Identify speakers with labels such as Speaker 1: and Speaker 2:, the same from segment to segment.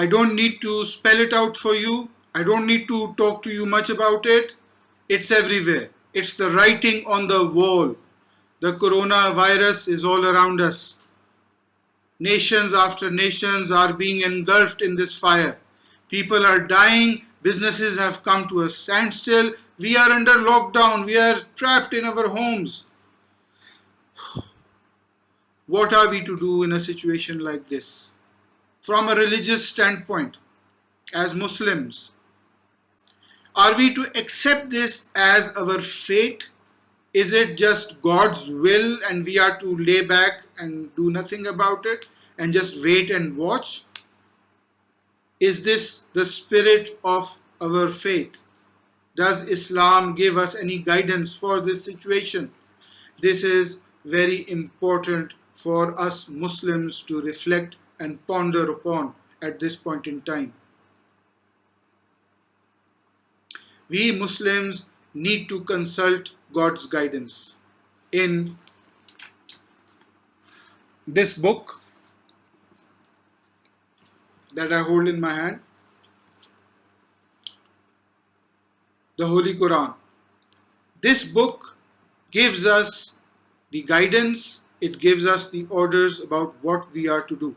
Speaker 1: I don't need to spell it out for you. I don't need to talk to you much about it. It's everywhere. It's the writing on the wall. The coronavirus is all around us. Nations after nations are being engulfed in this fire. People are dying. Businesses have come to a standstill. We are under lockdown. We are trapped in our homes. What are we to do in a situation like this? From a religious standpoint, as Muslims, are we to accept this as our fate? Is it just God's will and we are to lay back and do nothing about it and just wait and watch? Is this the spirit of our faith? Does Islam give us any guidance for this situation? This is very important for us Muslims to reflect and ponder upon at this point in time. We Muslims need to consult God's guidance. In this book that I hold in my hand, the Holy Quran, this book gives us the guidance, it gives us the orders about what we are to do.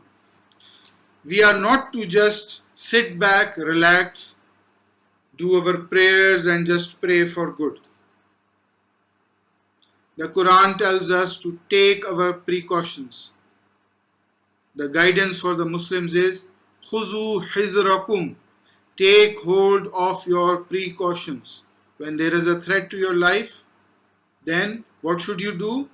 Speaker 1: We are not to just sit back, relax, do our prayers and just pray for good. The Quran tells us to take our precautions. The guidance for the Muslims is Khuzu hizrakum. Take hold of your precautions. When there is a threat to your life, then what should you do?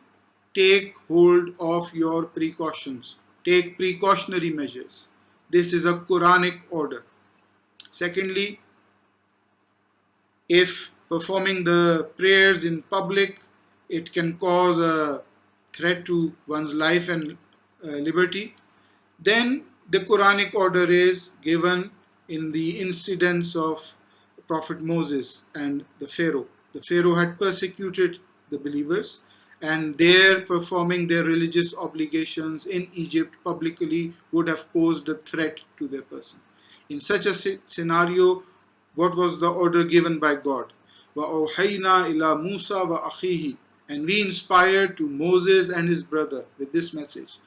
Speaker 1: Take hold of your precautions. Take precautionary measures. This is a Quranic order. Secondly, if performing the prayers in public, it can cause a threat to one's life and liberty, then the Quranic order is given in the incidents of Prophet Moses and the Pharaoh. The Pharaoh had persecuted the believers, and their performing their religious obligations in Egypt publicly would have posed a threat to their person. In such a scenario, what was the order given by God? وَأَوْحَيْنَا إِلَى مُوسَى وَأَخِيهِ. And we inspired to Moses and his brother with this message.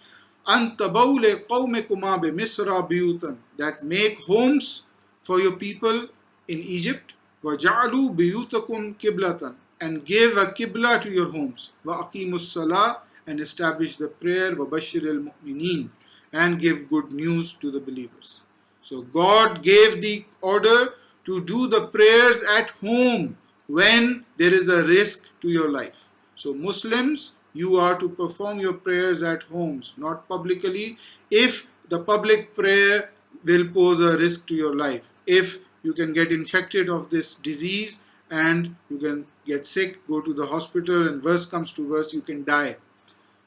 Speaker 1: أَن تَبَوْ لِقَوْمِكُمَا بِمِصْرَ بِيُوتًا. That make homes for your people in Egypt. وَجَعَلُوا بِيُوتَكُمْ قِبْلَةً. And give a qibla to your homes. وَأَقِيمُوا الصَّلَاةَ. And establish the prayer. وَبَشِّرِ الْمُؤْمِنِينَ. And give good news to the believers. So God gave the order to do the prayers at home when there is a risk to your life. So Muslims, you are to perform your prayers at homes, not publicly, if the public prayer will pose a risk to your life. If you can get infected of this disease and you can get sick, go to the hospital, and worst comes to worst, you can die.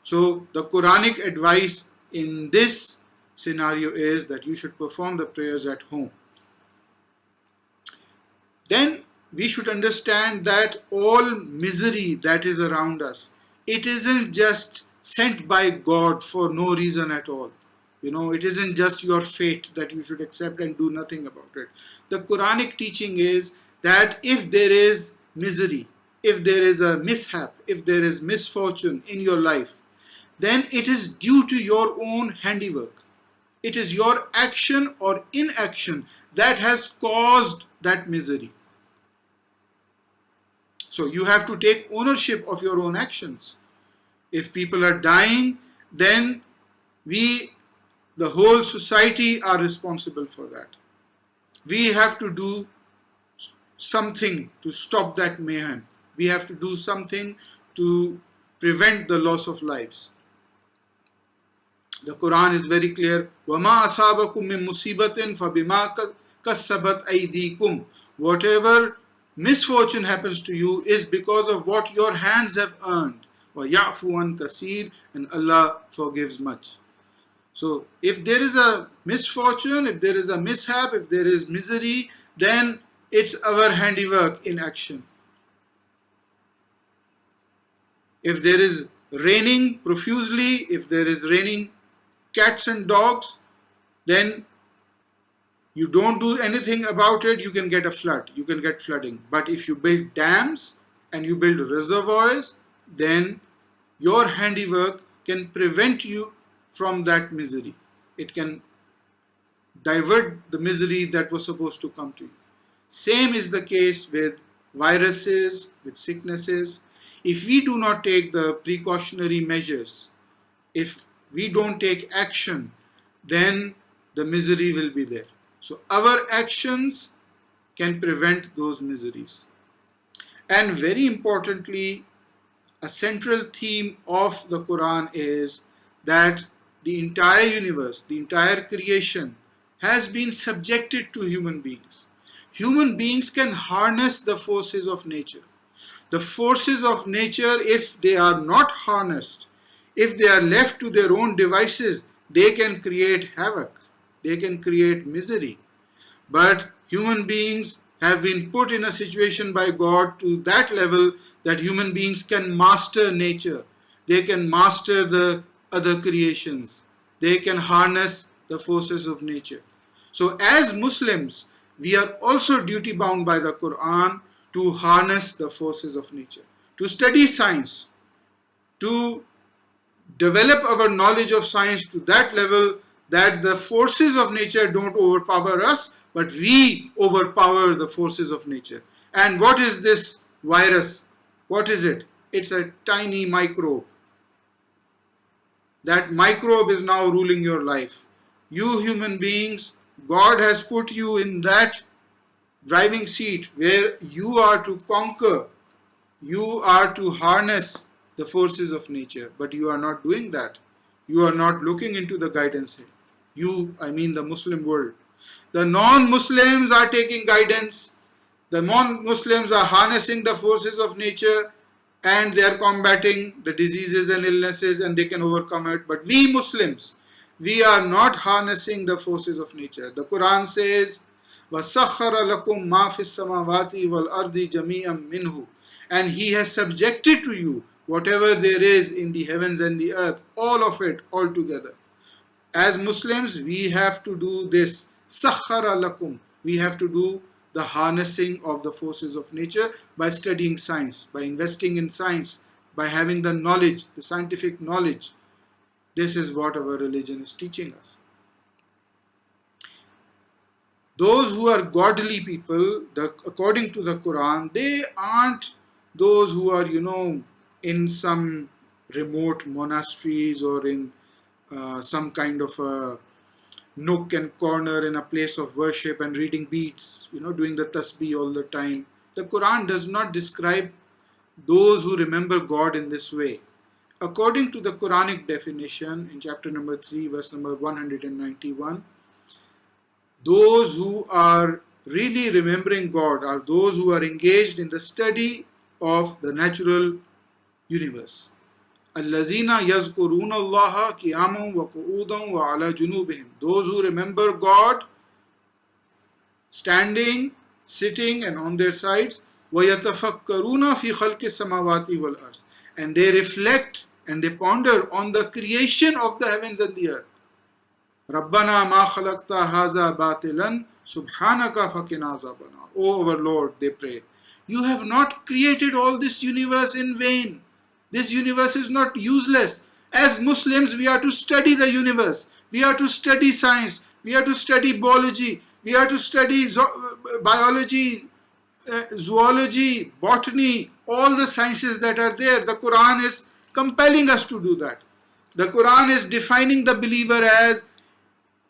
Speaker 1: So the Quranic advice in this scenario is that you should perform the prayers at home. Then we should understand that all misery that is around us, it isn't just sent by God for no reason at all. It isn't just your fate that you should accept and do nothing about it. The Quranic teaching is that if there is misery, if there is a mishap, if there is misfortune in your life, then it is due to your own handiwork. It is your action or inaction that has caused that misery. So you have to take ownership of your own actions. If people are dying, then we, the whole society, are responsible for that. We have to do something to stop that mayhem. We have to do something to prevent the loss of lives. The Quran is very clear. وَمَا أَصَابَكُم مِّن مُّصِيبَةٍ فَبِمَا كَسَّبَتْ أَيْدِيكُمْ. Whatever misfortune happens to you is because of what your hands have earned. وَيَعْفُ عَنْ كَثِيرٍ. And Allah forgives much. So if there is a misfortune, if there is a mishap, if there is misery, then it's our handiwork in action. If there is raining profusely, if there is raining cats and dogs, then You don't do anything about it, you can get a flood, you can get flooding. But if you build dams and you build reservoirs, then your handiwork can prevent you from that misery. It can divert the misery that was supposed to come to you. Same is the case with viruses, with sicknesses. If we do not take the precautionary measures, if we don't take action, then the misery will be there. So our actions can prevent those miseries. And very importantly, a central theme of the Quran is that the entire universe, the entire creation has been subjected to human beings. Human beings can harness the forces of nature. The forces of nature, if they are not harnessed, if they are left to their own devices, they can create havoc, they can create misery. But human beings have been put in a situation by God to that level that human beings can master nature, they can master the other creations, they can harness the forces of nature. So as Muslims, we are also duty bound by the Quran to harness the forces of nature, to study science, to develop our knowledge of science to that level that the forces of nature don't overpower us, but we overpower the forces of nature. And what is this virus? What is it? It's a tiny microbe. That microbe is now ruling your life. You human beings, God has put you in that driving seat where you are to conquer, you are to harness the forces of nature, but you are not doing that. You are not looking into the guidance. You, I mean the Muslim world. The non-Muslims are taking guidance. The non-Muslims are harnessing the forces of nature and they are combating the diseases and illnesses and they can overcome it. But we Muslims, we are not harnessing the forces of nature. The Quran says, وَسَخَّرَ لَكُمْ مَا فِي السَّمَاوَاتِ وَالْأَرْضِ جَمِيعًا مِّنْهُ. And He has subjected to you whatever there is in the heavens and the earth, all of it, all together. As Muslims, we have to do this. Sakhara lakum. We have to do the harnessing of the forces of nature by studying science, by investing in science, by having the knowledge, the scientific knowledge. This is what our religion is teaching us. Those who are godly people, according to the Quran, they aren't those who are, in some remote monasteries or in some kind of a nook and corner in a place of worship and reading beads, doing the tasbih all the time. The Quran does not describe those who remember God in this way. According to the Quranic definition in chapter number 3, verse number 191, those who are really remembering God are those who are engaged in the study of the natural universe. الَّذِينَ يَذْكُرُونَ اللَّهَ قِيَامًا وَقُعُودًا وَعَلَى جُنُوبِهِمْ. Those who remember God standing, sitting and on their sides. وَيَتَفَكَّرُونَ فِي خَلْقِ السَّمَاوَاتِ وَالْأَرْضِ. And they reflect and they ponder on the creation of the heavens and the earth. رَبَّنَا مَا خَلَقْتَ هَذَا بَاطِلًا سُبْحَانَكَ فَقِنَا عَذَابَ النَّارِ. O our Lord, they pray, you have not created all this universe in vain. This universe is not useless. As Muslims, we are to study the universe. We are to study science. We are to study biology. We are to study biology, zoology, botany, all the sciences that are there. The Quran is compelling us to do that. The Quran is defining the believer as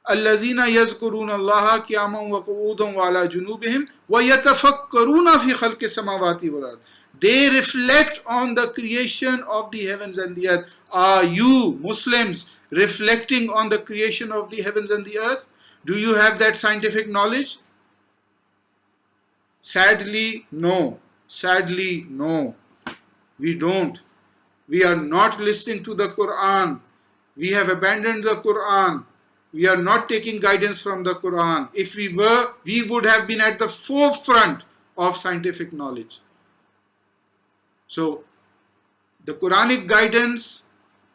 Speaker 1: الَّذِينَ يَذْكُرُونَ اللَّهَ قِيَامًا وَقُعُودًا وَعَلَى جُنُوبِهِمْ وَيَتَفَكَّرُونَ فِي خَلْقِ السَّمَاوَاتِ وَالْأَرْضِ. They reflect on the creation of the heavens and the earth. Are you, Muslims, reflecting on the creation of the heavens and the earth? Do you have that scientific knowledge? Sadly, no. Sadly, no. We don't. We are not listening to the Quran. We have abandoned the Quran. We are not taking guidance from the Quran. If we were, we would have been at the forefront of scientific knowledge. So, the Quranic guidance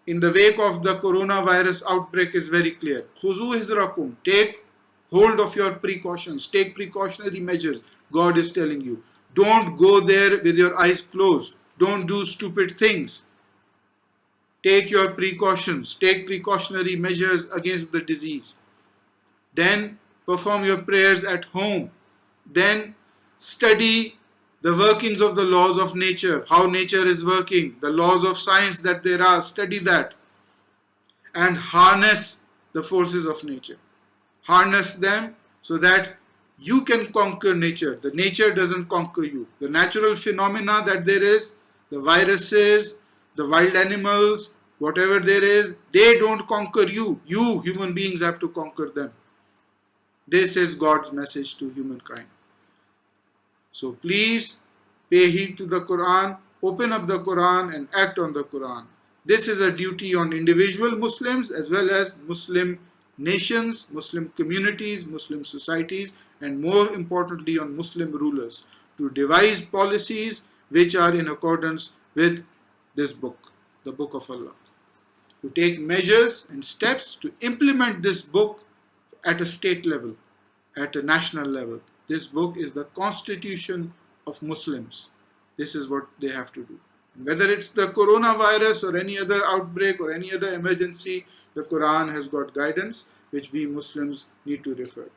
Speaker 1: in the wake of the coronavirus outbreak is very clear. Khuzu hizrakum. Take hold of your precautions. Take precautionary measures. God is telling you. Don't go there with your eyes closed. Don't do stupid things. Take your precautions. Take precautionary measures against the disease. Then perform your prayers at home. Then study the workings of the laws of nature, how nature is working, the laws of science that there are, study that. And harness the forces of nature. Harness them so that you can conquer nature. The nature doesn't conquer you. The natural phenomena that there is, the viruses, the wild animals, whatever there is, they don't conquer you. You, human beings, have to conquer them. This is God's message to humankind. So please pay heed to the Quran, open up the Quran and act on the Quran. This is a duty on individual Muslims as well as Muslim nations, Muslim communities, Muslim societies, and more importantly on Muslim rulers to devise policies which are in accordance with this book, the Book of Allah. To take measures and steps to implement this book at a state level, at a national level. This book is the constitution of Muslims. This is what they have to do. Whether it's the coronavirus or any other outbreak or any other emergency, the Quran has got guidance which we Muslims need to refer to.